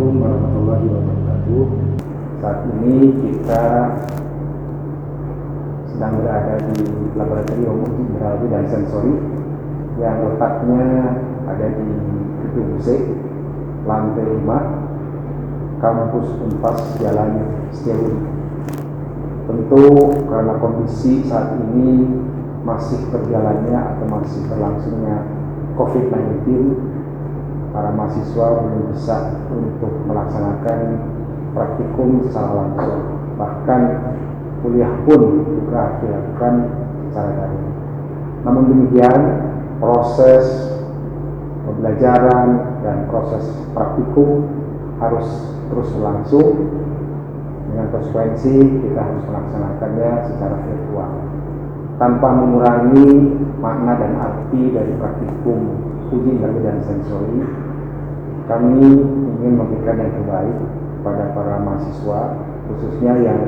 Assalamualaikum warahmatullahi wabarakatuh. Saat ini kita sedang berada di Laboratorium Uji Indrawi dan Sensori yang letaknya ada di Gedung C, lantai 5, Kampus Unpas Jalan Setiabudi. Tentu karena kondisi saat ini masih berjalannya atau masih berlangsungnya COVID-19, para mahasiswa belum bisa untuk melaksanakan praktikum secara langsung. Bahkan kuliah pun juga dilakukan secara daring. Namun demikian, proses pembelajaran dan proses praktikum harus terus berlangsung. Dengan konsekuensi kita harus melaksanakannya secara virtual, tanpa mengurangi makna dan arti dari praktikum uji indrawi dan sensori. Kami ingin memberikan yang terbaik kepada para mahasiswa, khususnya yang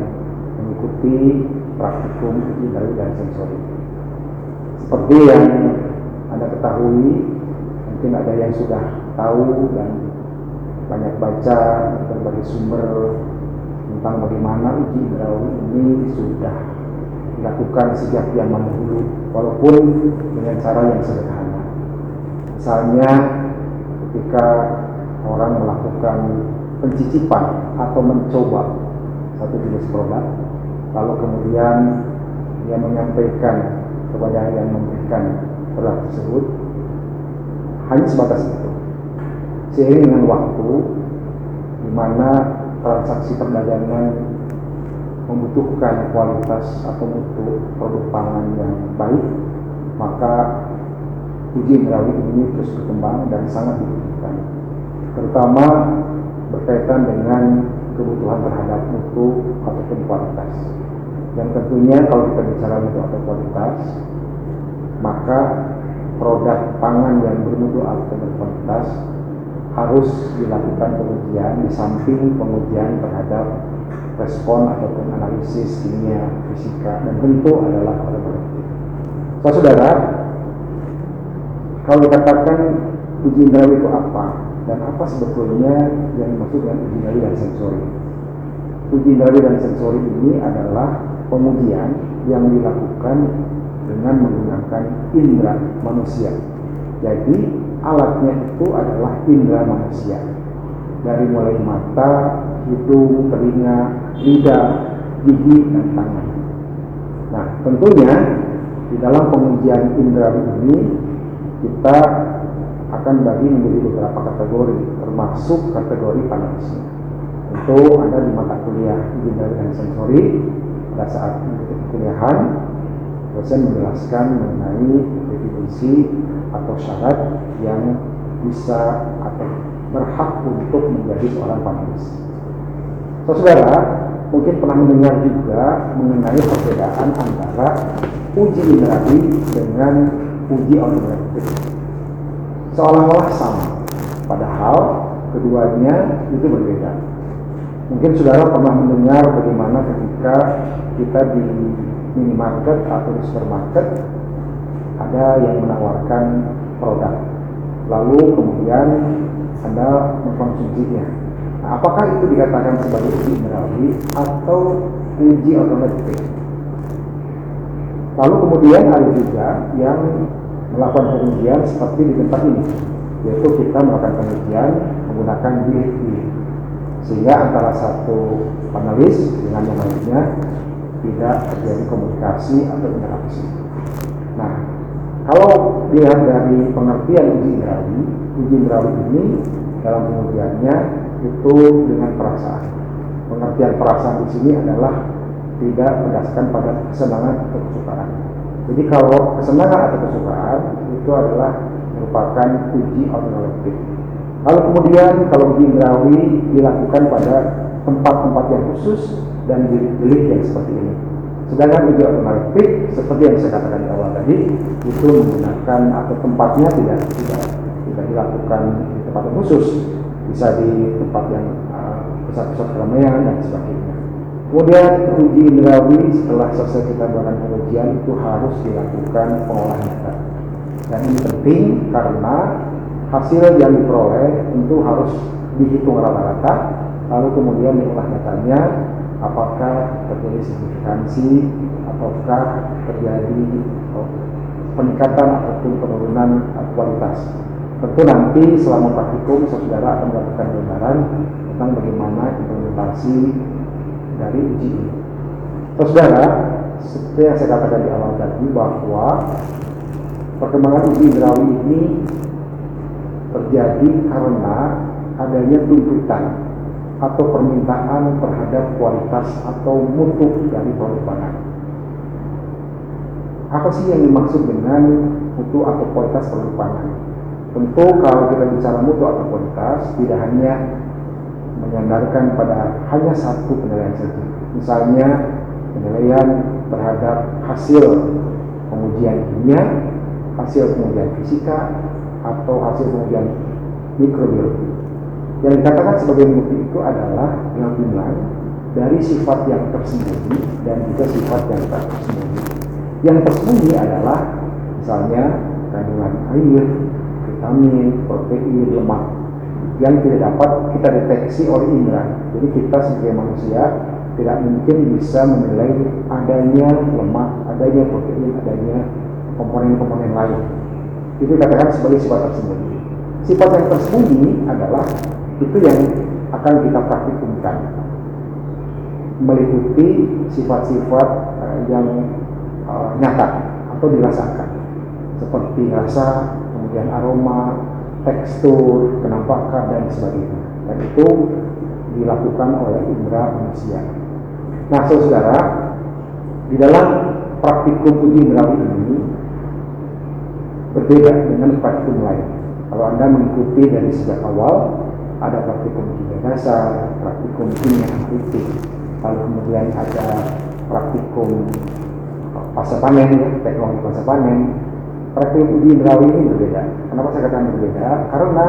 mengikuti praktikum uji indrawi dan sensori. Seperti yang Anda ketahui, mungkin ada yang sudah tahu dan banyak baca berbagai sumber tentang bagaimana uji indrawi ini sudah dilakukan sejak zaman dahulu, walaupun dengan cara yang sederhana. Misalnya ketika orang melakukan pencicipan atau mencoba satu jenis produk, lalu kemudian dia menyampaikan kepada yang memberikan produk tersebut, hanya sebatas itu. Seiring dengan waktu, di mana transaksi perdagangan membutuhkan kualitas atau mutu produk pangan yang baik, maka uji indrawi ini terus berkembang dan sangat dibutuhkan, terutama berkaitan dengan kebutuhan terhadap mutu ataupun kualitas. Yang tentunya kalau kita bicara mutu atau kualitas, maka produk pangan yang bermutu atau berkualitas harus dilakukan pengujian di samping pengujian terhadap respon ataupun analisis kimia, fisika, dan tentu adalah laboratorium. Saudara, kalau dikatakan uji indrawi itu apa dan apa sebetulnya yang dimaksud dengan uji indrawi dan sensori? Uji indrawi dan sensori ini adalah pengujian yang dilakukan dengan menggunakan indera manusia. Jadi alatnya itu adalah indera manusia, dari mulai mata, hidung, telinga, lidah, gigi, dan tangan. Nah, tentunya di dalam pengujian indrawi ini kita akan bagi menjadi beberapa kategori, termasuk kategori panelisnya. Tentu ada di mata kuliah uji indrawi dan sensori. Pada saat kuliahan, dosen menjelaskan mengenai definisi atau syarat yang bisa atau berhak untuk menjadi seorang panelis. Saudara, mungkin pernah mendengar juga mengenai perbedaan antara uji indrawi dengan uji objektif. Seolah-olah sama, padahal keduanya itu berbeda. Mungkin saudara pernah mendengar bagaimana ketika kita di minimarket atau di supermarket ada yang menawarkan produk, lalu kemudian Anda mengkonsumsinya. Nah, apakah itu dikatakan sebagai uji indrawi atau uji otomatis? Lalu kemudian ada juga yang melakukan pengujian seperti di tempat ini, yaitu kita melakukan pengujian menggunakan bilik, sehingga antara satu panelis dengan yang lainnya tidak terjadi komunikasi atau interaksi. Nah, kalau dilihat dari pengertian uji indrawi ini dalam pengujiannya itu dengan perasaan. Pengertian perasaan di sini adalah tidak berdasarkan pada kesenangan atau kesukaan. Jadi kalau kesenangan atau kesukaan itu adalah merupakan uji objektif. Lalu kemudian kalau uji indrawi dilakukan pada tempat-tempat yang khusus dan bilik yang seperti ini. Sedangkan uji otomatis seperti yang saya katakan di awal tadi, itu menggunakan atau tempatnya tidak dilakukan di tempat yang khusus, bisa di tempat yang pusat-pusat keramaian dan sebagainya. Kemudian uji indrawi setelah selesai kita melakukan pengujian itu harus dilakukan pengolahan data. Dan ini penting karena hasil yang diperoleh tentu harus dihitung rata-rata, lalu kemudian diolah datanya, apakah terjadi signifikansi ataukah terjadi peningkatan ataupun penurunan kualitas. Tentu nanti selama praktikum saudara akan melakukan gambaran tentang bagaimana implementasi dari uji ini. Saudara, seperti yang saya katakan di awal tadi bahwa perkembangan uji indrawi ini terjadi karena adanya tuntutan atau permintaan terhadap kualitas atau mutu dari produk pangan. Apa sih yang dimaksud dengan mutu atau kualitas produk pangan? Tentu kalau kita bicara mutu atau kualitas, tidak hanya menyandarkan pada hanya satu penilaian saja. Misalnya penilaian terhadap hasil pengujian kimia, hasil pengujian fisika, atau hasil pengujian mikrobiologi. Yang dikatakan sebagai mutu itu adalah gabungan dari sifat yang tersembunyi dan juga sifat yang tak tersembunyi. Yang tersembunyi adalah misalnya kandungan air, vitamin, protein, lemak yang tidak dapat kita deteksi oleh indera. Jadi kita sebagai manusia tidak mungkin bisa menilai adanya lemak, adanya protein, adanya komponen-komponen lain. Itu dikatakan sebagai sifat tersembunyi. Sifat yang tersembunyi adalah itu yang akan kita praktikumkan, meliputi sifat-sifat yang nyata atau dirasakan, seperti rasa, kemudian aroma, tekstur, kenampakan, dan sebagainya. Dan itu dilakukan oleh indera manusia. Nah, saudara, di dalam praktikum uji indrawi ini berbeda dengan praktikum lain. Kalau Anda mengikuti dari sejak awal, ada praktikum kimia dasar, praktikum kimia analitik, lalu kemudian ada praktikum pasca panen, ya, teknologi pasca panen. Praktikum uji indrawi ini berbeda. Kenapa saya katakan berbeda? Karena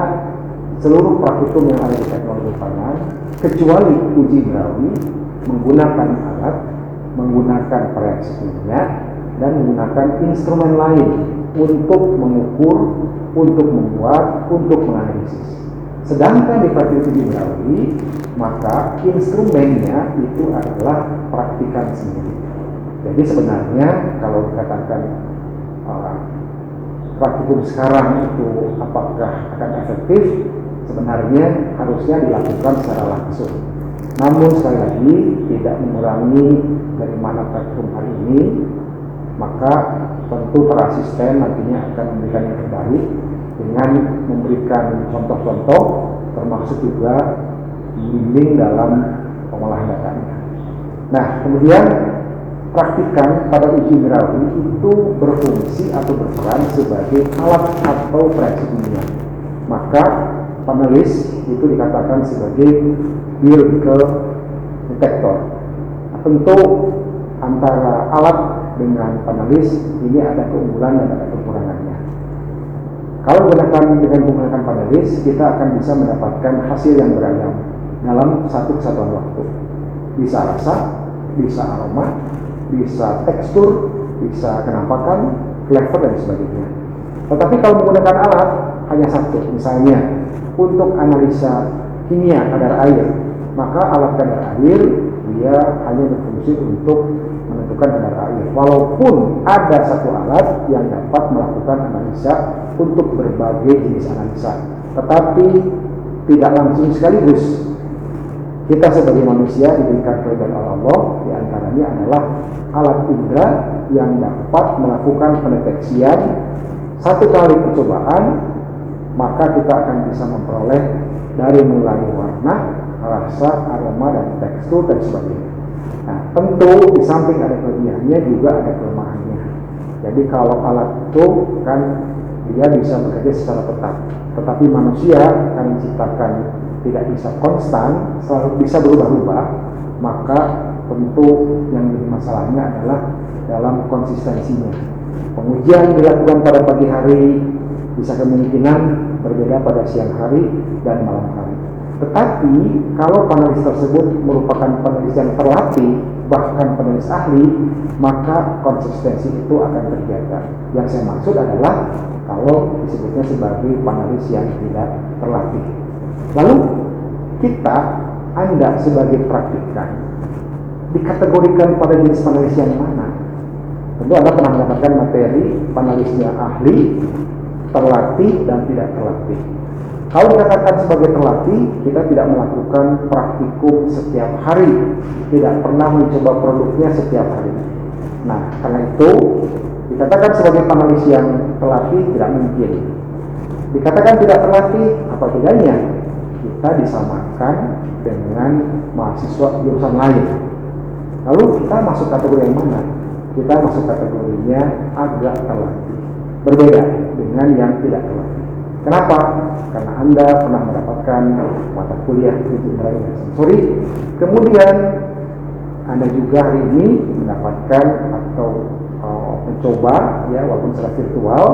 seluruh praktikum yang ada di teknologi pangan, kecuali uji indrawi, menggunakan alat, menggunakan reaksi kimia, dan menggunakan instrumen lain untuk mengukur, untuk membuat, untuk menganalisis. Sedangkan di praktikum uji indrawi, maka instrumennya itu adalah praktikan sendiri. Jadi sebenarnya kalau dikatakan praktikum sekarang itu apakah akan efektif, sebenarnya harusnya dilakukan secara langsung. Namun sekali lagi tidak mengurangi dari mana praktikum hari ini, maka tentu para asisten nantinya akan memberikan yang terbaik dengan memberikan contoh-contoh, termasuk juga bimbing dalam pengolahan datanya. Nah, kemudian praktikan pada uji indrawi itu berfungsi atau berperan sebagai alat atau reaksi kimia. Maka panelis itu dikatakan sebagai biological detector. Nah, tentu antara alat dengan panelis ini ada keunggulan dan ada kekurangannya. Kalau dengan menggunakan panelis, kita akan bisa mendapatkan hasil yang beragam dalam satu kesatuan waktu. Bisa rasa, bisa aroma, bisa tekstur, bisa kenampakan, flavor, dan sebagainya. Tetapi kalau menggunakan alat hanya satu, misalnya untuk analisa kimia kadar air, maka alat kadar air dia hanya berfungsi untuk menentukan kadar air. Walaupun ada satu alat yang dapat melakukan analisa untuk berbagai jenis analisa, tetapi tidak langsung sekaligus. Kita sebagai manusia diberikan kelebihan oleh Allah, diantaranya adalah alat indera yang dapat melakukan pendeteksian. Satu kali percobaan, maka kita akan bisa memperoleh dari mulai warna, rasa, aroma, dan tekstur, dan sebagainya. Nah, tentu di samping ada kelebihannya juga ada kelemahannya. Jadi kalau alat itu kan dia bisa bekerja secara tetap, tetapi manusia akan menciptakan tidak bisa konstan, selalu bisa berubah-ubah, maka tentu yang menjadi masalahnya adalah dalam konsistensinya. Pengujian dilakukan pada pagi hari bisa kemungkinan berbeda pada siang hari dan malam hari. Tetapi kalau panelis tersebut merupakan panelis yang terlatih, bahkan panelis ahli, maka konsistensi itu akan terjaga. Yang saya maksud adalah kalau disebutnya sebagai panelis yang tidak terlatih. Lalu Anda sebagai praktikan dikategorikan pada jenis panelis yang mana? Tentu Anda pernah mendapatkan materi panelisnya ahli, terlatih, dan tidak terlatih. Kalau dikatakan sebagai terlatih, kita tidak melakukan praktikum setiap hari, tidak pernah mencoba produknya setiap hari. Nah, karena itu dikatakan sebagai panelis yang terlatih tidak mungkin. Dikatakan tidak terlatih, apa bedanya? Kita disamakan dengan mahasiswa jurusan lain. Lalu kita masuk kategori yang mana? Kita masuk kategorinya agak terlatih, berbeda dengan yang tidak terlatih. Kenapa? Karena Anda pernah mendapatkan mata kuliah uji indera dan sensori, kemudian Anda juga hari ini mendapatkan atau mencoba, ya, walaupun secara virtual,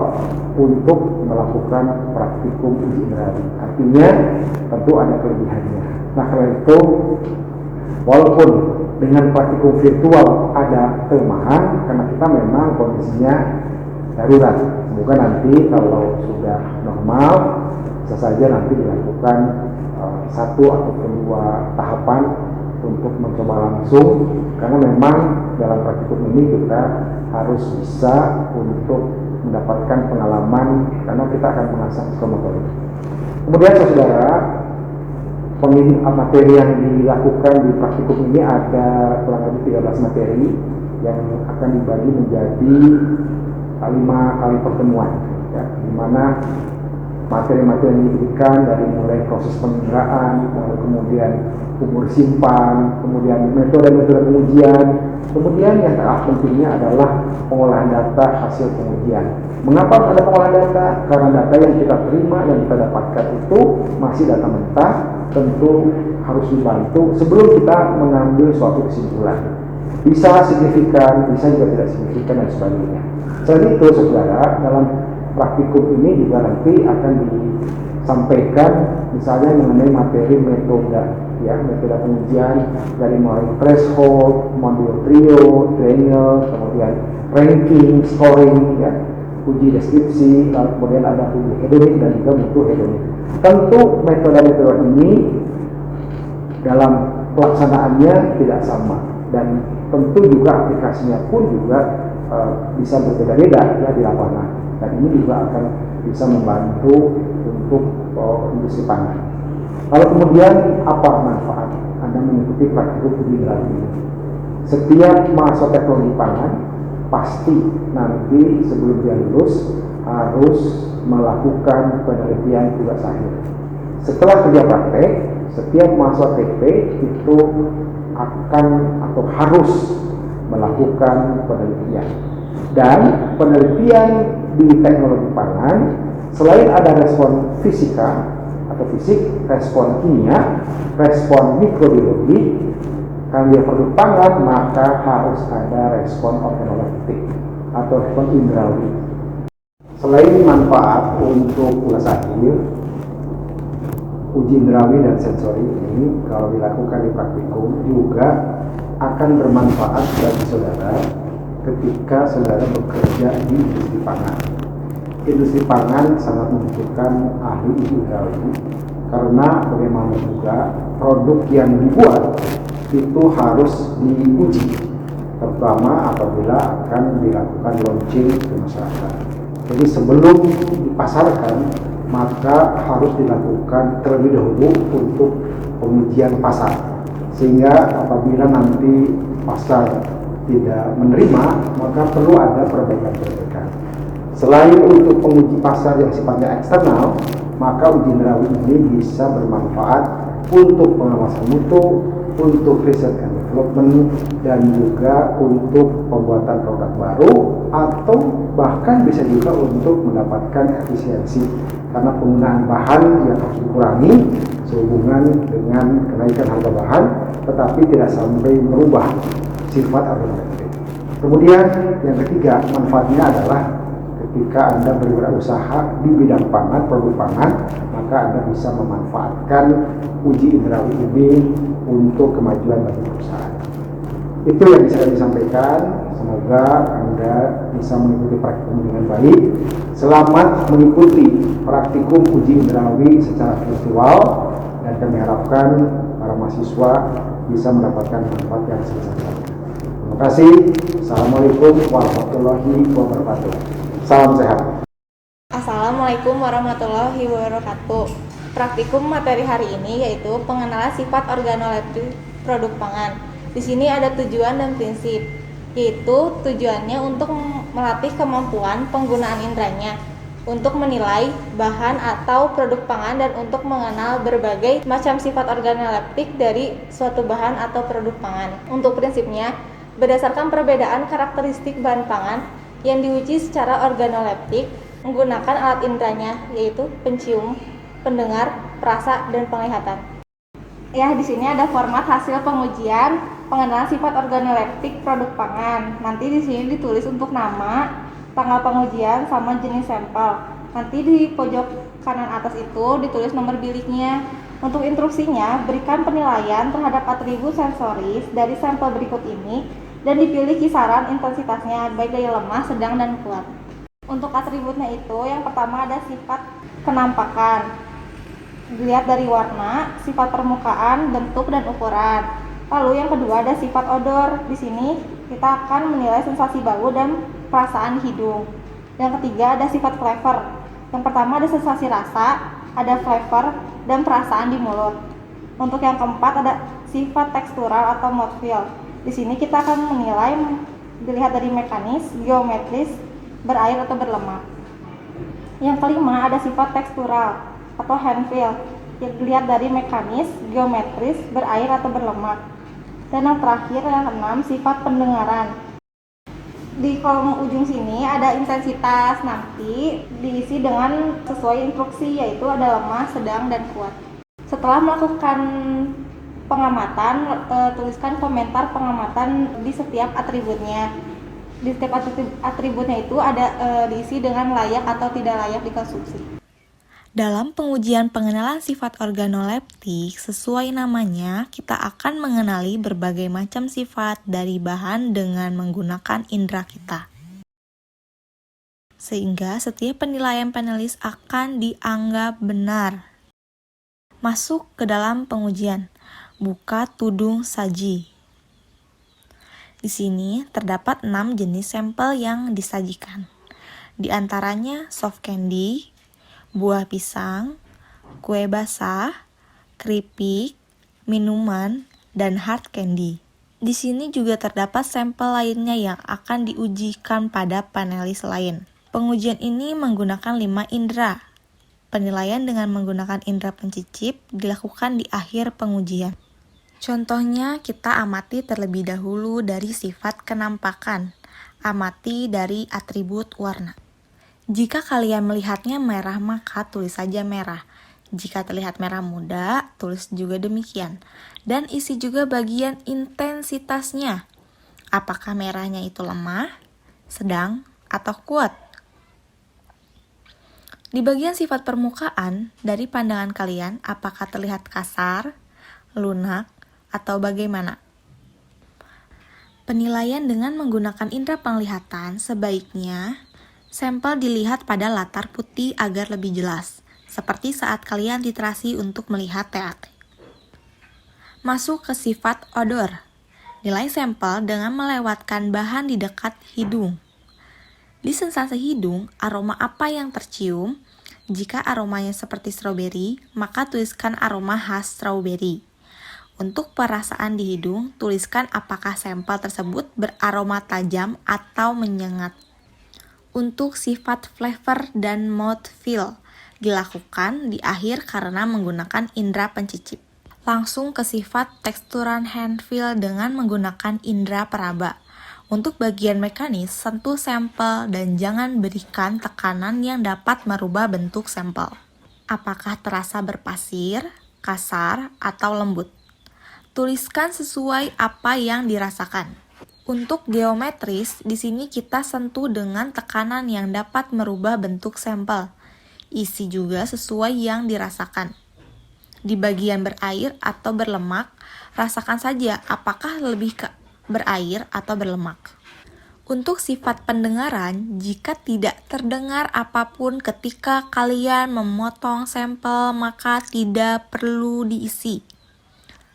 untuk melakukan praktikum uji indera. Artinya tentu ada kelebihannya. Nah, karena itu walaupun dengan praktikum virtual ada kelemahan, karena kita memang kondisinya darurat. Semoga nanti kalau sudah normal, bisa saja nanti dilakukan satu atau kedua tahapan untuk mencoba langsung, karena memang dalam praktikum ini kita harus bisa untuk mendapatkan pengalaman, karena kita akan mengasah psikomotorik. Kemudian saudara, materi yang dilakukan di praktikum ini ada kurang lebih 13 materi yang akan dibagi menjadi 5 kali pertemuan, ya, di mana materi-materi yang diberikan dari mulai proses penginderaan, lalu kemudian umur simpan, kemudian metode-metode pengujian, kemudian yang tak pentingnya adalah pengolahan data hasil pengujian. Mengapa ada pengolahan data? Karena data yang kita terima, yang kita dapatkan itu masih data mentah, tentu harus dibantu sebelum kita mengambil suatu kesimpulan. Bisa signifikan, bisa juga tidak signifikan, dan sebagainya. Selain itu, saudara, dalam praktikum ini juga nanti akan disampaikan misalnya mengenai materi metode, ya, metode pengujian dari mulai threshold, modul trio, triangle, kemudian ranking, scoring, ya, uji deskripsi, lalu kemudian ada uji hedonik dan juga mutu hedonik. Tentu metode-metode ini dalam pelaksanaannya tidak sama, dan tentu juga aplikasinya pun juga bisa berbeda-beda, ya, di lapangan, dan ini juga akan bisa membantu untuk industri pangan. Lalu kemudian apa manfaat Anda mengikuti praktikum uji indera ini? Setiap mahasiswa teknologi pangan pasti nanti sebelum dia lulus harus melakukan penelitian tugas akhir. Setelah kerja praktek, setiap mahasiswa TP itu akan atau harus melakukan penelitian. Dan penelitian di teknologi pangan, selain ada respon fisika atau fisik, respon kimia, respon mikrobiologi, kalau dia produk pangan maka harus ada respon organoleptik atau respon indrawi. Selain manfaat untuk tugas akhir, uji indrawi dan sensori ini kalau dilakukan di praktikum juga akan bermanfaat bagi saudara ketika saudara bekerja di industri pangan. Industri pangan sangat membutuhkan ahli uji indrawi, karena bagaimana juga produk yang dibuat itu harus diuji, terutama apabila akan dilakukan launching ke masyarakat. Jadi sebelum dipasarkan, maka harus dilakukan terlebih dahulu untuk pengujian pasar, sehingga apabila nanti pasar tidak menerima, maka perlu ada perbaikan-perbaikan. Selain untuk penguji pasar yang sifatnya eksternal, maka uji indrawi ini bisa bermanfaat untuk pengawasan mutu, untuk research and development, dan juga untuk pembuatan produk baru, atau bahkan bisa juga untuk mendapatkan efisiensi karena penggunaan bahan yang harus dikurangi sehubungan dengan kenaikan harga bahan, tetapi tidak sampai merubah sifat organoleptik. Kemudian yang ketiga, manfaatnya adalah ketika Anda berwirausaha di bidang pangan, produk pangan, maka Anda bisa memanfaatkan uji indrawi ini untuk kemajuan bagi perusahaan. Itu yang bisa kami sampaikan. Semoga Anda bisa mengikuti praktikum dengan baik. Selamat mengikuti praktikum uji indrawi secara virtual, dan dan kami harapkan para mahasiswa bisa mendapatkan manfaat yang sebesar. Terima kasih. Assalamualaikum warahmatullahi wabarakatuh. Salam sehat. Assalamualaikum warahmatullahi wabarakatuh. Praktikum materi hari ini yaitu pengenalan sifat organoleptik produk pangan. Di sini ada tujuan dan prinsip, yaitu tujuannya untuk melatih kemampuan penggunaan indranya untuk menilai bahan atau produk pangan dan untuk mengenal berbagai macam sifat organoleptik dari suatu bahan atau produk pangan. Untuk prinsipnya, berdasarkan perbedaan karakteristik bahan pangan yang diuji secara organoleptik menggunakan alat indranya, yaitu pencium, pendengar, perasa, dan penglihatan. Ya, di sini ada format hasil pengujian pengenalan sifat organoleptik produk pangan. Nanti di sini ditulis untuk nama, tanggal pengujian, sama jenis sampel. Nanti di pojok kanan atas itu ditulis nomor biliknya. Untuk instruksinya, berikan penilaian terhadap atribut sensoris dari sampel berikut ini dan dipilih kisaran intensitasnya, baik dari lemah, sedang, dan kuat. Untuk atributnya itu, yang pertama ada sifat kenampakan. Dilihat dari warna, sifat permukaan, bentuk, dan ukuran. Lalu yang kedua ada sifat odor. Di sini kita akan menilai sensasi bau dan perasaan hidung. Yang ketiga ada sifat flavor. Yang pertama ada sensasi rasa, ada flavor, dan perasaan di mulut. Untuk yang keempat ada sifat tekstural atau mouthfeel. Di sini kita akan menilai dilihat dari mekanis, geometris, berair atau berlemak. Yang kelima ada sifat tekstural atau hand feel, yang dilihat dari mekanis, geometris, berair atau berlemak. Dan yang terakhir yang keenam sifat pendengaran. Di kolom ujung sini ada intensitas, nanti diisi dengan sesuai instruksi, yaitu ada lemah, sedang, dan kuat. Setelah melakukan pengamatan, tuliskan komentar pengamatan di setiap atributnya. Di setiap atributnya itu ada diisi dengan layak atau tidak layak dikonsumsi. Dalam pengujian pengenalan sifat organoleptik, sesuai namanya, kita akan mengenali berbagai macam sifat dari bahan dengan menggunakan indera kita. Sehingga setiap penilaian panelis akan dianggap benar. Masuk ke dalam pengujian. Buka tudung saji. Di sini terdapat 6 jenis sampel yang disajikan. Di antaranya soft candy, buah pisang, kue basah, keripik, minuman, dan hard candy. Di sini juga terdapat sampel lainnya yang akan diujikan pada panelis lain. Pengujian ini menggunakan 5 indera. Penilaian dengan menggunakan indera pencicip dilakukan di akhir pengujian. Contohnya, kita amati terlebih dahulu dari sifat kenampakan. Amati dari atribut warna. Jika kalian melihatnya merah, maka tulis saja merah. Jika terlihat merah muda, tulis juga demikian. Dan isi juga bagian intensitasnya. Apakah merahnya itu lemah, sedang, atau kuat? Di bagian sifat permukaan, dari pandangan kalian, apakah terlihat kasar, lunak, atau bagaimana? Penilaian dengan menggunakan indera penglihatan sebaiknya sampel dilihat pada latar putih agar lebih jelas, seperti saat kalian literasi untuk melihat TAT. Masuk ke sifat odor. Nilai sampel dengan melewatkan bahan di dekat hidung. Di sensasi hidung, aroma apa yang tercium? Jika aromanya seperti stroberi, maka tuliskan aroma khas stroberi. Untuk perasaan di hidung, tuliskan apakah sampel tersebut beraroma tajam atau menyengat. Untuk sifat flavor dan mouthfeel, dilakukan di akhir karena menggunakan indera pencicip. Langsung ke sifat teksturan hand feel dengan menggunakan indera peraba. Untuk bagian mekanis, sentuh sampel dan jangan berikan tekanan yang dapat merubah bentuk sampel. Apakah terasa berpasir, kasar, atau lembut? Tuliskan sesuai apa yang dirasakan. Untuk geometris, di sini kita sentuh dengan tekanan yang dapat merubah bentuk sampel. Isi juga sesuai yang dirasakan. Di bagian berair atau berlemak, rasakan saja apakah lebih ke berair atau berlemak. Untuk sifat pendengaran, jika tidak terdengar apapun ketika kalian memotong sampel, maka tidak perlu diisi.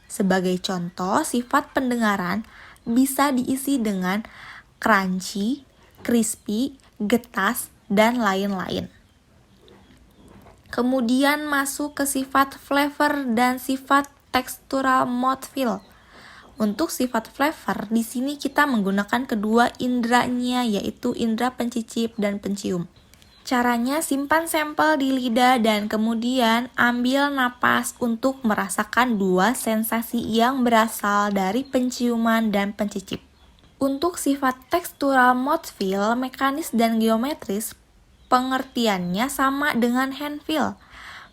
Sebagai contoh, sifat pendengaran bisa diisi dengan crunchy, crispy, getas, dan lain-lain. Kemudian masuk ke sifat flavor dan sifat textural mouthfeel. Untuk sifat flavor, di sini kita menggunakan kedua indranya, yaitu indera pencicip dan pencium. Caranya, simpan sampel di lidah dan kemudian ambil napas untuk merasakan dua sensasi yang berasal dari penciuman dan pencicip. Untuk sifat textural mouthfeel, mekanis dan geometris, pengertiannya sama dengan hand feel.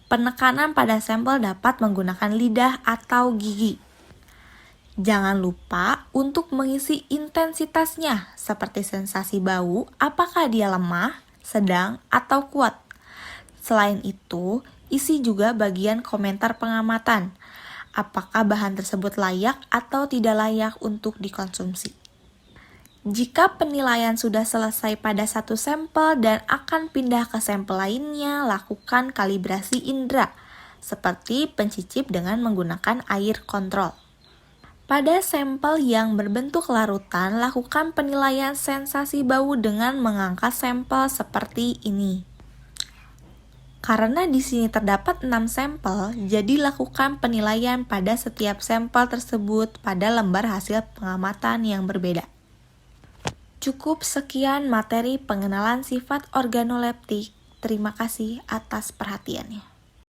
Penekanan pada sampel dapat menggunakan lidah atau gigi. Jangan lupa untuk mengisi intensitasnya, seperti sensasi bau, apakah dia lemah, sedang, atau kuat. Selain itu, isi juga bagian komentar pengamatan. Apakah bahan tersebut layak atau tidak layak untuk dikonsumsi. Jika penilaian sudah selesai pada satu sampel dan akan pindah ke sampel lainnya, lakukan kalibrasi indera, seperti pencicip dengan menggunakan air kontrol. Pada sampel yang berbentuk larutan, lakukan penilaian sensasi bau dengan mengangkat sampel seperti ini. Karena di sini terdapat 6 sampel, jadi lakukan penilaian pada setiap sampel tersebut pada lembar hasil pengamatan yang berbeda. Cukup sekian materi pengenalan sifat organoleptik. Terima kasih atas perhatiannya.